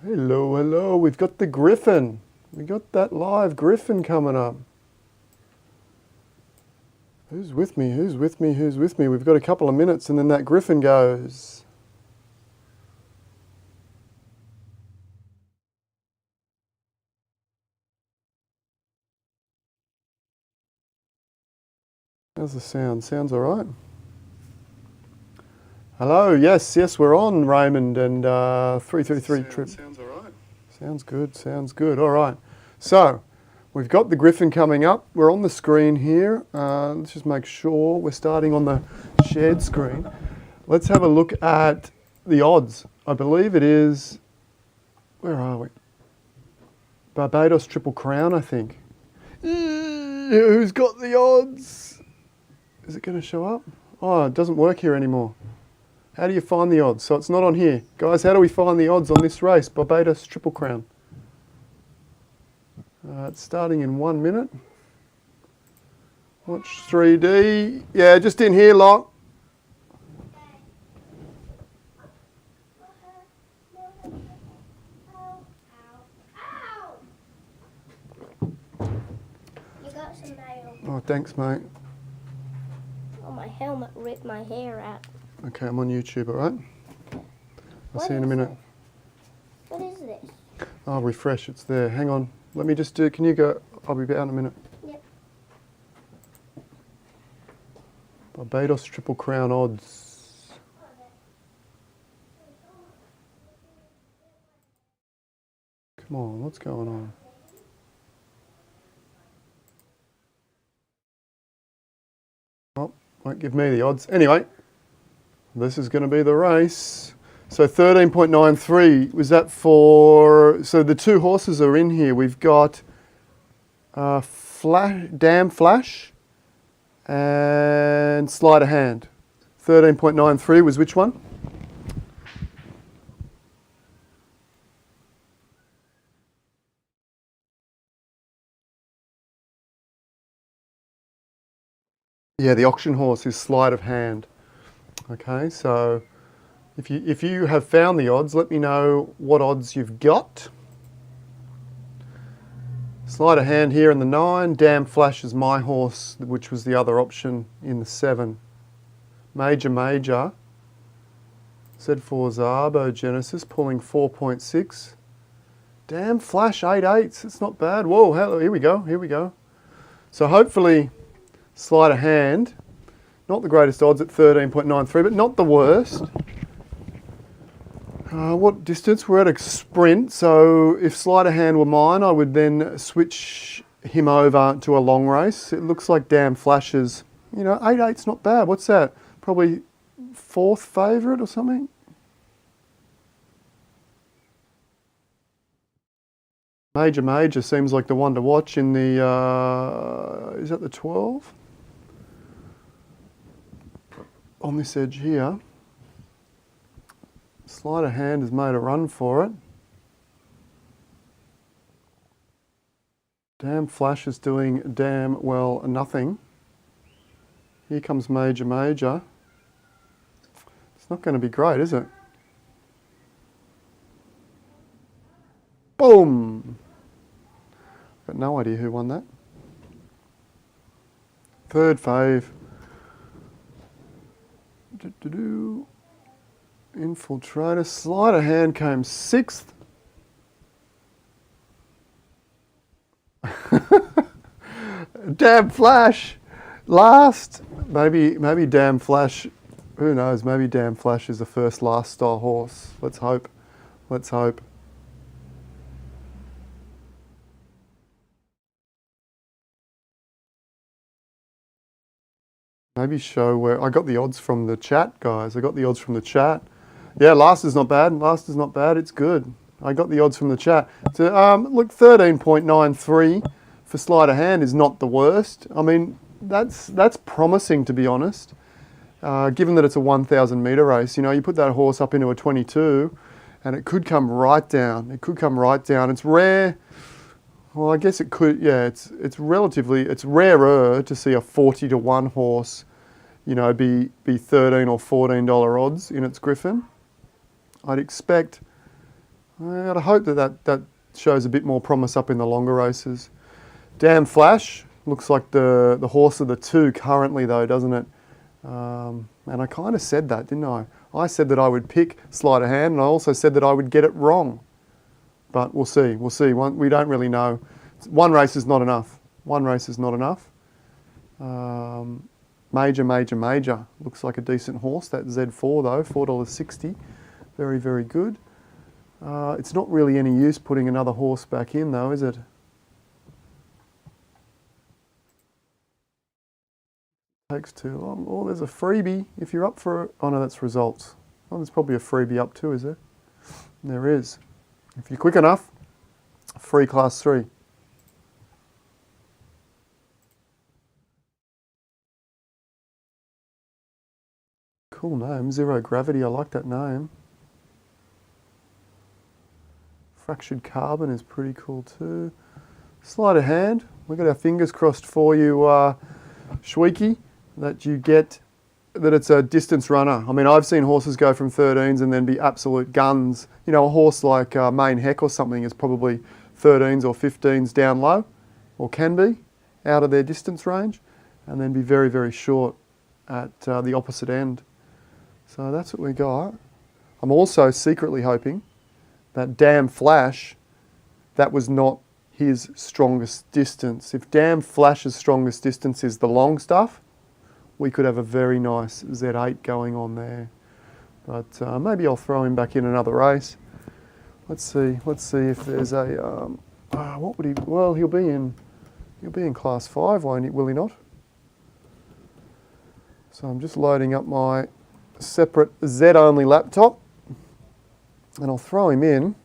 Hello, hello. We've got the Griffin. We got that live Griffin coming up. Who's with me? Who's with me? Who's with me? We've got a couple of minutes and then that Griffin goes. How's the sound? Sounds all right? Hello, yes, we're on, Raymond, and 333 trip. Sounds all right. Sounds good. All right. So, we've got the Griffin coming up. We're on the screen here. Let's just make sure we're starting on the shared screen. Let's have a look at the odds. I believe it is, where are we? Barbados Triple Crown, I think. Who's got the odds? Is it going to show up? Oh, it doesn't work here anymore. How do you find the odds? So it's not on here. Guys, how do we find the odds on this race? Barbados Triple Crown. It's starting in 1 minute. Watch 3D. Yeah, just in here, lock. You got some nail. Oh, thanks, mate. Oh, my helmet ripped my hair out. Okay, I'm on YouTube, all right? I'll What see you in a is minute. What is this? Oh, refresh, it's there. Hang on. Let me just do, can you go? I'll be out in a minute. Yep. Barbados Triple Crown odds. Come on, what's going on? Oh, won't give me the odds. Anyway, this is going to be the race. So 13.93, was that for, so the two horses are in here. We've got Damn Flash and Sleight of Hand. 13.93 was which one? Yeah, the auction horse is Sleight of Hand. Okay, so if you have found the odds, let me know what odds you've got. Sleight of Hand here in the 9. Damn Flash is my horse, which was the other option in the 7. Major. Z4 Zarbo Genesis pulling 4.6. Damn Flash 8/8. It's not bad. Whoa, here we go. So hopefully Sleight of Hand, not the greatest odds at 13.93, but not the worst. What distance? We're at a sprint, so if Sleight of Hand were mine, I would then switch him over to a long race. It looks like Damn Flashes, 8/8's not bad. What's that? Probably 4th favourite or something? Major seems like the one to watch in the, is that the 12? On this edge here. Sleight of Hand has made a run for it. Damn Flash is doing damn well nothing. Here comes Major. It's not going to be great, is it? Boom! Got no idea who won that. Third fave. Infiltrator. Sleight of Hand came 6th. Damn Flash last. Maybe Damn Flash, who knows, maybe Damn Flash is the first last style horse. Let's hope. Maybe show where, I got the odds from the chat, guys. Yeah, last is not bad. It's good. I got the odds from the chat. So, look, 13.93 for Sleight of Hand is not the worst. I mean, that's promising, to be honest. Given that it's a 1,000 metre race, you put that horse up into a 22 and it could come right down. It's rare. Well, I guess it could, yeah, it's rarer to see a 40 to 1 horse, be $13 or $14 odds in its Griffin. I'd expect I'd hope that shows a bit more promise up in the longer races. Damn Flash looks like the horse of the two currently though, doesn't it? And I kind of said that, didn't I? I said that I would pick Sleight of Hand, and I also said that I would get it wrong. But we'll see. We'll see. We don't really know. One race is not enough. One race is not enough. Major. Looks like a decent horse. That Z4 though, $4.60. Very, very good. It's not really any use putting another horse back in though, is it? Takes too long. Oh, there's a freebie. If you're up for it. Oh no, that's results. Oh, there's probably a freebie up too, is there? There is. If you're quick enough, free class 3. Cool name, Zero Gravity. I like that name. Fractured Carbon is pretty cool too. Sleight of Hand. We've got our fingers crossed for you, Shweeky, that you get that it's a distance runner. I mean, I've seen horses go from 13s and then be absolute guns. You know, a horse like Main Heck or something is probably 13s or 15s down low, or can be, out of their distance range, and then be very, very short at the opposite end. So that's what we got. I'm also secretly hoping that Damn Flash, that was not his strongest distance. If Damn Flash's strongest distance is the long stuff, we could have a very nice Z8 going on there. But maybe I'll throw him back in another race. Let's see if there's a, what would he, well, he'll be in class 5, won't he, will he not? So I'm just loading up my separate Z-only laptop, and I'll throw him in.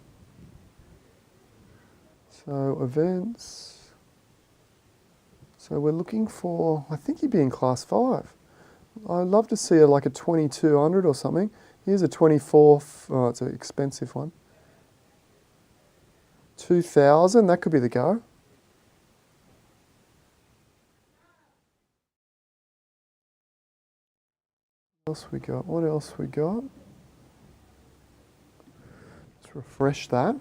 So events. So we're looking for, I think he'd be in class 5. I'd love to see like a 2200 or something. Here's a 24, oh, it's an expensive one. 2000, that could be the go. What else we got? What else we got? Let's refresh that.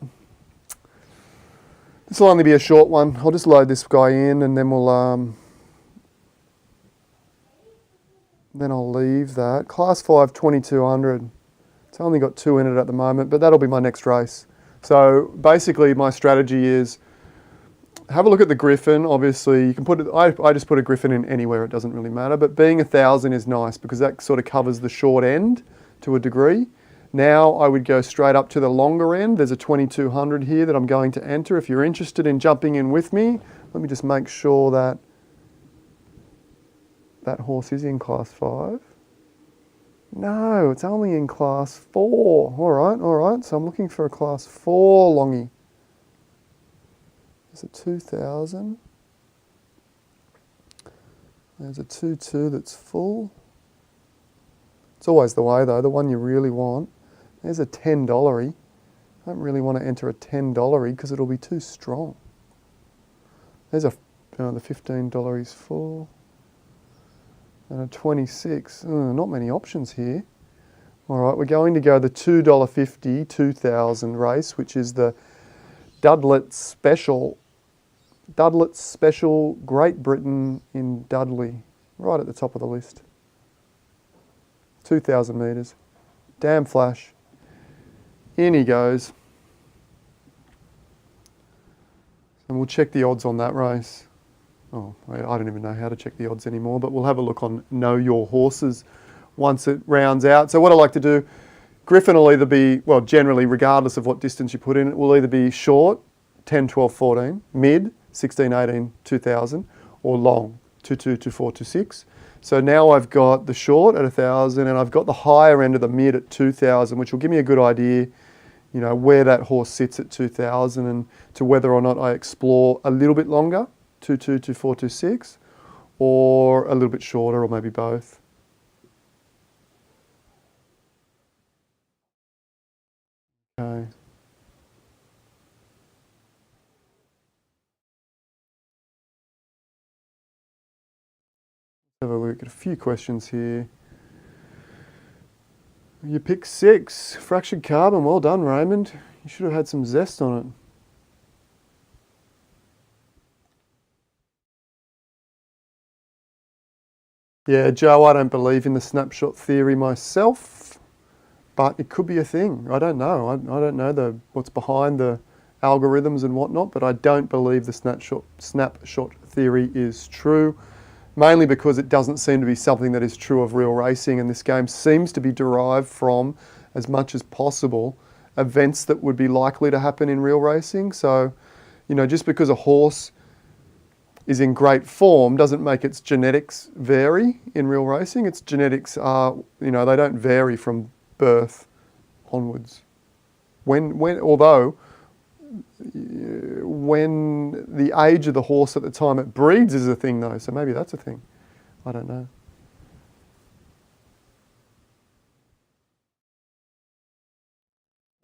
This will only be a short one. I'll just load this guy in and then we'll then I'll leave that. Class 5, 2200. It's only got 2 in it at the moment, but that'll be my next race. So basically my strategy is have a look at the Griffin. Obviously you can put it, I just put a Griffin in anywhere, it doesn't really matter, but being 1000 is nice because that sort of covers the short end to a degree. Now I would go straight up to the longer end. There's a 2200 here that I'm going to enter. If you're interested in jumping in with me, let me just make sure that that horse is in class 5. No, it's only in class 4. All right. So I'm looking for a class 4 longie. There's a 2000. There's a 22 that's full. It's always the way though, the one you really want. There's a $10. I don't really want to enter a $10 because it'll be too strong. There's a the $15 is full. And a 26. Not many options here. All right, we're going to go the $2.50 2000 race, which is the Dudlett Special. Dudlett Special Great Britain in Dudley, right at the top of the list. 2,000 metres. Damn Flash. In he goes. And we'll check the odds on that race. Oh, I don't even know how to check the odds anymore, but we'll have a look on Know Your Horses once it rounds out. So what I like to do, Griffin will either be, well, generally, regardless of what distance you put in, it will either be short, 10, 12, 14, mid, 16, 18, 2000, or long, 22, 24, 26. So now I've got the short at 1000 and I've got the higher end of the mid at 2000, which will give me a good idea, you know, where that horse sits at 2000 and to whether or not I explore a little bit longer, 22, 24, 26, or a little bit shorter, or maybe both. Okay. Have a look at a few questions here. You picked 6. Fractured Carbon. Well done, Raymond. You should have had some zest on it. Yeah, Joe, I don't believe in the snapshot theory myself, but it could be a thing. I don't know. I don't know what's behind the algorithms and whatnot, but I don't believe the snapshot theory is true, mainly because it doesn't seem to be something that is true of real racing, and this game seems to be derived from, as much as possible, events that would be likely to happen in real racing. So, you know, just because a horse is in great form doesn't make its genetics vary in real racing. Its genetics are, you know, they don't vary from birth onwards. Although when the age of the horse at the time it breeds is a thing though, so maybe that's a thing. I don't know.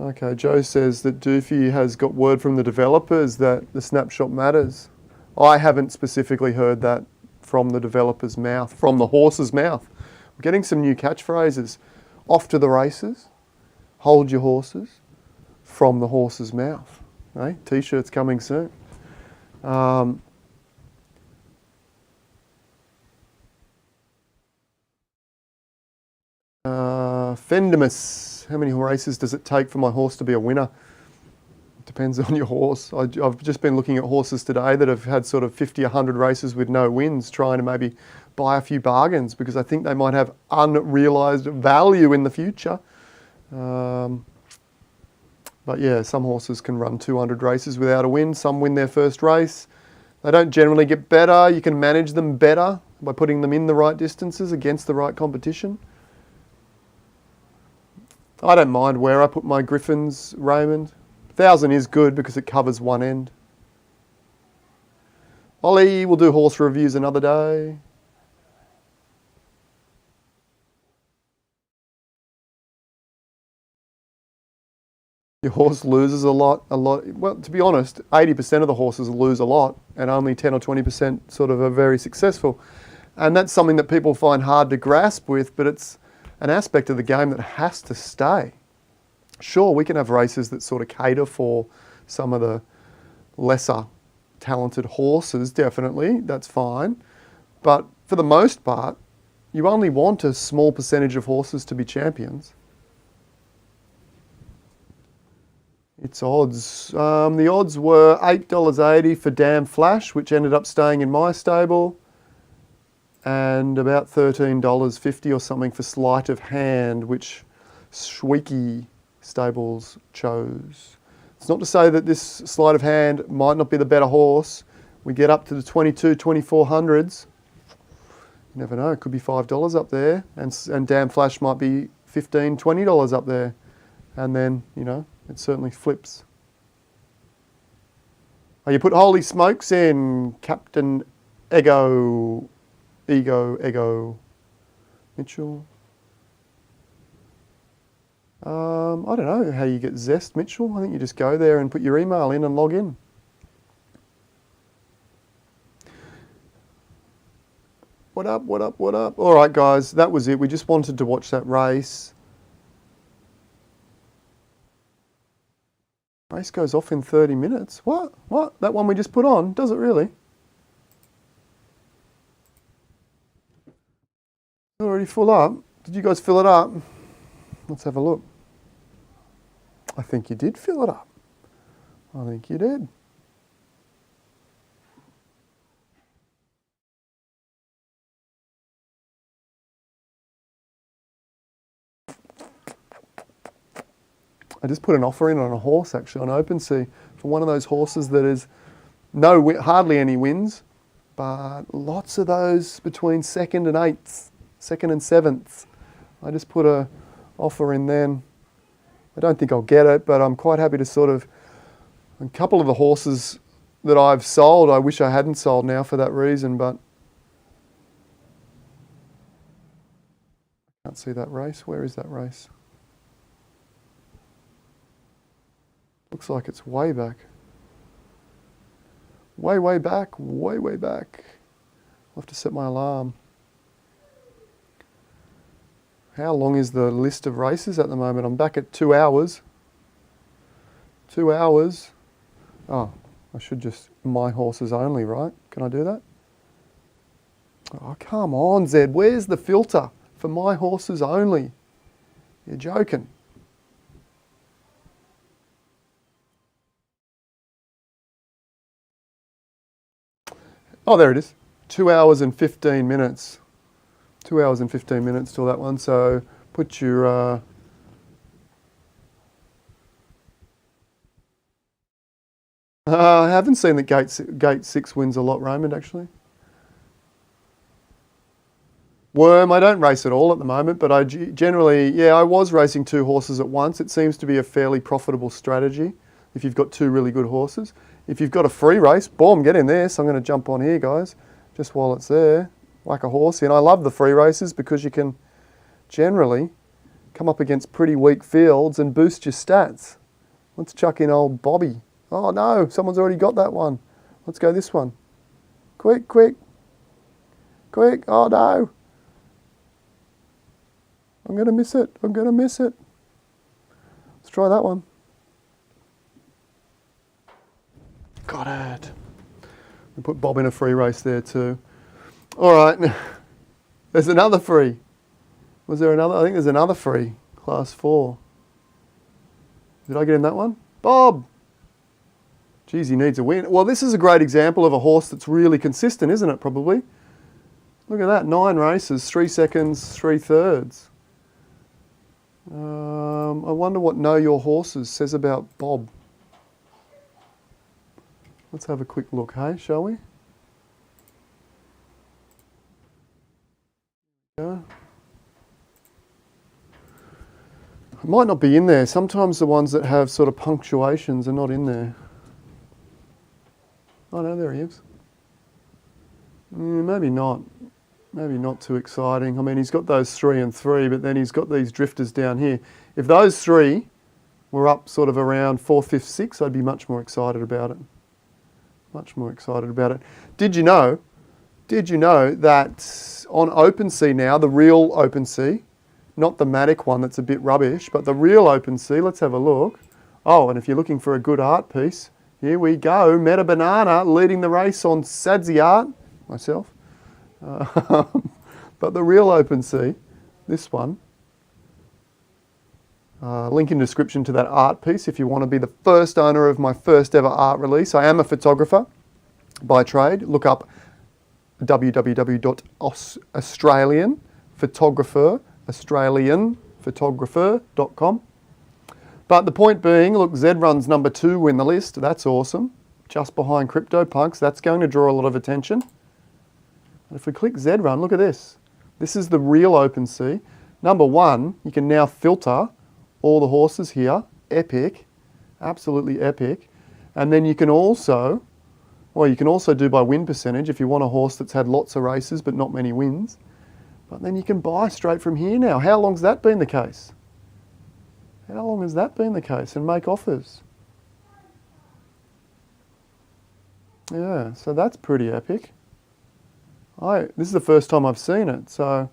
Okay, Joe says that Doofy has got word from the developers that the snapshot matters. I haven't specifically heard that from the developer's mouth, from the horse's mouth. We're getting some new catchphrases. Off to the races, hold your horses, from the horse's mouth. Eh? T-shirts coming soon. Fendimus, how many races does it take for my horse to be a winner? Depends on your horse. I've just been looking at horses today that have had sort of 50, 100 races with no wins, trying to maybe buy a few bargains because I think they might have unrealised value in the future. But yeah, some horses can run 200 races without a win. Some win their first race. They don't generally get better. You can manage them better by putting them in the right distances against the right competition. I don't mind where I put my Griffins, Raymond. 1,000 is good because it covers one end. Ollie, we'll do horse reviews another day. Your horse loses a lot. Well, to be honest, 80% of the horses lose a lot and only 10 or 20% sort of are very successful. And that's something that people find hard to grasp with, but it's an aspect of the game that has to stay. Sure, we can have races that sort of cater for some of the lesser talented horses, definitely, that's fine. But for the most part, you only want a small percentage of horses to be champions. Its odds. The odds were $8.80 for Damn Flash, which ended up staying in my stable, and about $13.50 or something for Sleight of Hand, which Sweeky Stables chose. It's not to say that this Sleight of Hand might not be the better horse. We get up to the 2400s. You never know, it could be $5 up there, and Damn Flash might be $15, $20 up there. And then, you know, it certainly flips. Oh, you put Holy Smokes in, Captain Ego Mitchell. I don't know how you get Zest, Mitchell. I think you just go there and put your email in and log in. What up, what up, what up? All right, guys, that was it. We just wanted to watch that race. Race goes off in 30 minutes. What? What? That one we just put on? Does it really? Already full up? Did you guys fill it up? Let's have a look. I think you did fill it up. I think you did. I just put an offer in on a horse actually on OpenSea for one of those horses that is hardly any wins, but lots of those between second and eighth, second and seventh. I just put a offer in then. I don't think I'll get it, but I'm quite happy to sort of, a couple of the horses that I've sold, I wish I hadn't sold now for that reason, but I can't see that race. Where is that race? Looks like it's way back. Way back, way back. I'll have to set my alarm. How long is the list of races at the moment? I'm back at 2 hours. 2 hours. Oh, I should just my horses only, right? Can I do that? Oh, come on, Zed. Where's the filter for my horses only? You're joking. Oh, there it is. 2 hours and 15 minutes. 2 hours and 15 minutes till that one. So put your... I haven't seen that gate 6 wins a lot, Raymond, actually. Worm, I don't race at all at the moment, but I generally, yeah, I was racing 2 horses at once. It seems to be a fairly profitable strategy if you've got 2 really good horses. If you've got a free race, boom, get in there. So I'm going to jump on here, guys, just while it's there. Whack a horse in. I love the free races because you can generally come up against pretty weak fields and boost your stats. Let's chuck in old Bobby. Oh no, someone's already got that one. Let's go this one. Quick, quick, quick. Oh no. I'm going to miss it. I'm going to miss it. Let's try that one. Got it. We put Bob in a free race there too. All right. There's another free. Was there another? I think there's another free. Class 4. Did I get in that one? Bob! Geez, he needs a win. Well, this is a great example of a horse that's really consistent, isn't it, probably? Look at that. 9 races, 3 seconds, 3/3. I wonder what Know Your Horses says about Bob. Let's have a quick look, hey, shall we? Yeah. It might not be in there. Sometimes the ones that have sort of punctuations are not in there. Oh no, there he is. Maybe not. Maybe not too exciting. I mean, he's got those 3 and 3, but then he's got these drifters down here. If those 3 were up sort of around 4, 5, 6, I'd be much more excited about it. Much more excited about it. Did you know that on OpenSea now, the real OpenSea, not the Matic one that's a bit rubbish, but the real OpenSea, let's have a look. Oh, and if you're looking for a good art piece, here we go. Meta Banana leading the race on Sadsy Art, myself. But the real OpenSea, this one, link in description to that art piece if you want to be the first owner of my first ever art release. I am a photographer by trade. Look up www.australianphotographer.com. But the point being, look, Zed Run's number 2 in the list. That's awesome. Just behind CryptoPunks. That's going to draw a lot of attention. And if we click Zed Run, look at this. This is the real OpenSea. Number 1, you can now filter all the horses here. Epic. Absolutely epic. And then you can also, well, you can also do by win percentage if you want a horse that's had lots of races but not many wins. But then you can buy straight from here now. How long's that been the case? How long has that been the case? And make offers. Yeah, so that's pretty epic. This is the first time I've seen it, so,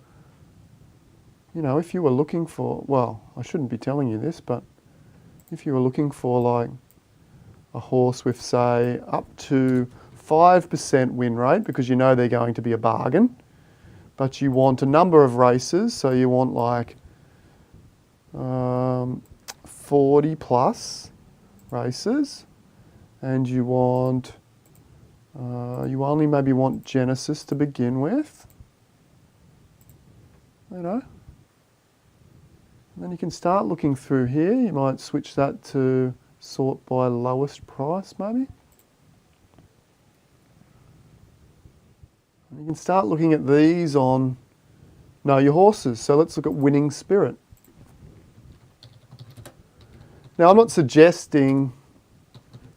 you know, if you were looking for, well, I shouldn't be telling you this, but if you were looking for like a horse with, say, up to 5% win rate, because you know they're going to be a bargain, but you want a number of races, so you want like 40 plus races, and you want, you only maybe want Genesis to begin with, you know. And then you can start looking through here. You might switch that to sort by lowest price maybe. And you can start looking at these on Know Your Horses. So let's look at Winning Spirit. Now I'm not suggesting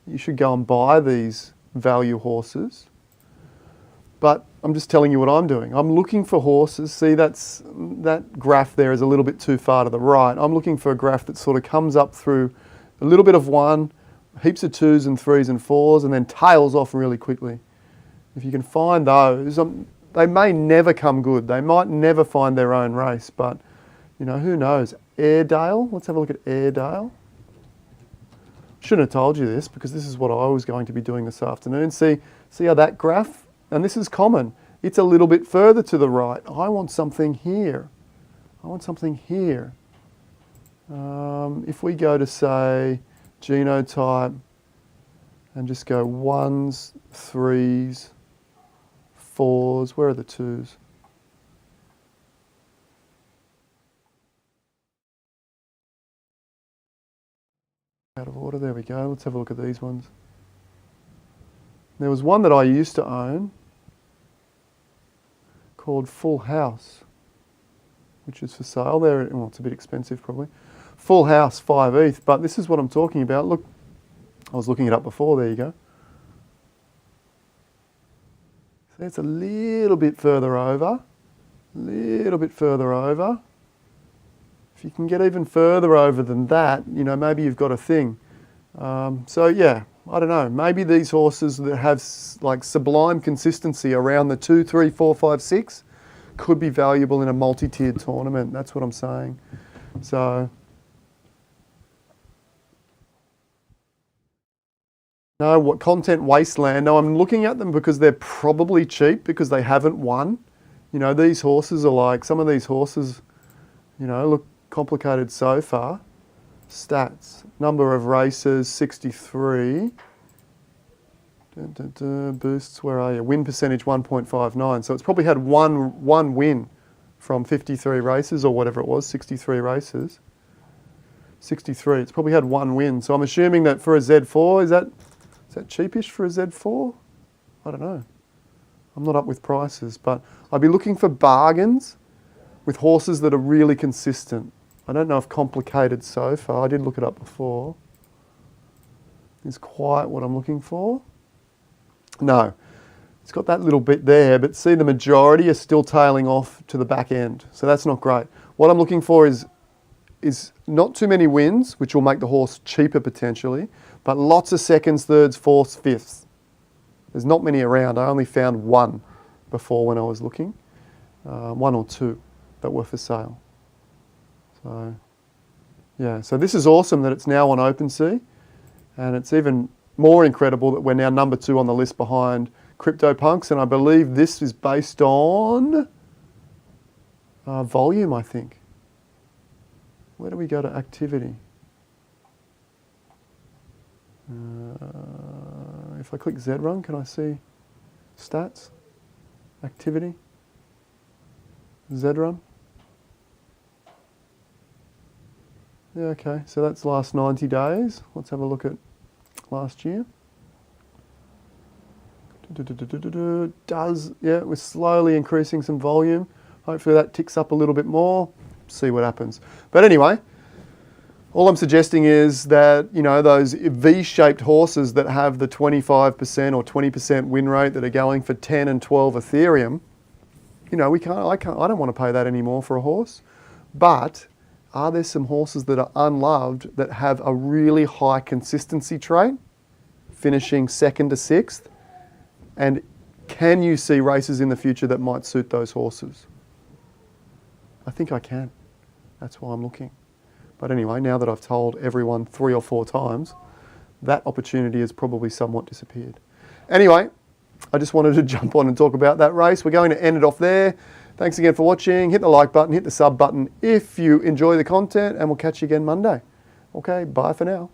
you should go and buy these value horses, but I'm just telling you what I'm doing. I'm looking for horses. See, that graph there is a little bit too far to the right. I'm looking for a graph that sort of comes up through a little bit of 1, heaps of 2s and 3s and 4s, and then tails off really quickly. If you can find those, they may never come good. They might never find their own race, but, you know, who knows? Airedale, let's have a look at Airedale. Shouldn't have told you this because this is what I was going to be doing this afternoon. See how that graph, and this is common, it's a little bit further to the right. I want something here. I want something here. If we go to, say, genotype and just go 1s, 3s, 4s, where are the 2s? Out of order, there we go. Let's have a look at these ones. There was one that I used to own called Full House, which is for sale there. Well, it's a bit expensive probably. Full House 5 ETH, but this is what I'm talking about. Look, I was looking it up before, there you go. So it's a little bit further over, If you can get even further over than that, you know, maybe you've got a thing. So yeah, I don't know. Maybe these horses that have like sublime consistency around the 2, 3, 4, 5, 6 could be valuable in a multi-tiered tournament. That's what I'm saying. So no, what content wasteland? No, I'm looking at them because they're probably cheap because they haven't won. You know, these horses are like, some of these horses, you know, look complicated so far. Stats, number of races, 63. Boosts, where are you? Win percentage, 1.59. So it's probably had one win from 53 races or whatever it was, 63 races. 63, it's probably had one win. So I'm assuming that for a Z4, is that cheapish for a Z4? I don't know. I'm not up with prices, but I'd be looking for bargains with horses that are really consistent. I don't know if complicated so far, I did look it up before, is quite what I'm looking for. No, it's got that little bit there, but see the majority are still tailing off to the back end. So that's not great. What I'm looking for is not too many wins, which will make the horse cheaper potentially, but lots of seconds, thirds, fourths, fifths. There's not many around. I only found one before when I was looking, 1 or 2 that were for sale. So yeah, so this is awesome that it's now on OpenSea, and it's even more incredible that we're now number 2 on the list behind CryptoPunks, and I believe this is based on volume, I think. Where do we go to activity? If I click Zed Run, can I see stats? Activity? Zed Run? Yeah, okay, so that's the last 90 days. Let's have a look at last year. Yeah, we're slowly increasing some volume. Hopefully that ticks up a little bit more. See what happens. But anyway, all I'm suggesting is that, you know, those V-shaped horses that have the 25% or 20% win rate that are going for 10 and 12 Ethereum, you know, I don't want to pay that anymore for a horse. But are there some horses that are unloved that have a really high consistency trait, finishing 2nd to 6th? And can you see races in the future that might suit those horses? I think I can. That's why I'm looking. But anyway, now that I've told everyone 3 or 4 times, that opportunity has probably somewhat disappeared. Anyway, I just wanted to jump on and talk about that race. We're going to end it off there. Thanks again for watching. Hit the like button, hit the sub button if you enjoy the content, and we'll catch you again Monday. Okay, bye for now.